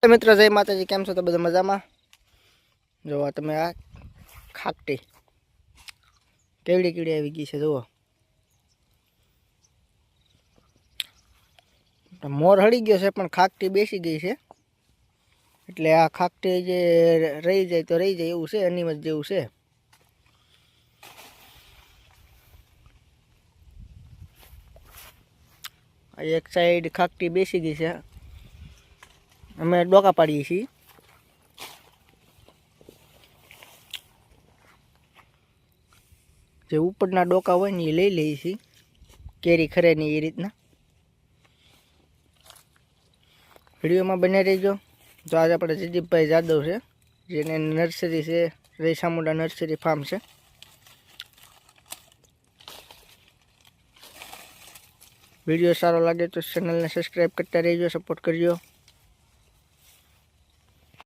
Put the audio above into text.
नमस्ते मित्रों, जय माताजी। केम छो तो बधा मजा में? जो आ तमे आ खाकटी केवड़ी कीड़ी आई गई है। जुओ मोर हड़ी गयो है पण खाकटी बेसी गई है। એટલે આ ખાકટી જે રહી જાય તો રહી જાય એવું છે, અનિમત જેવું છે। આ એક સાઈડ ખાકટી બેસી ગઈ છે। અમે ડોકા પાડીએ છીએ। જે ઉપરના ડોકા હોય ને એ લઈ લઈએ છીએ, કેરી ખરે નહીં એ રીતના। વિડીયોમાં બને રહેજો। તો આજે આપણે જયદીપભાઈ જાદવ છે, જેને નર્સરી છે, રેસામુંડા નર્સરી ફાર્મ છે। વિડીયો સારો લાગે તો ચેનલને સબસ્ક્રાઈબ કરતા રહેજો, સપોર્ટ કરજો।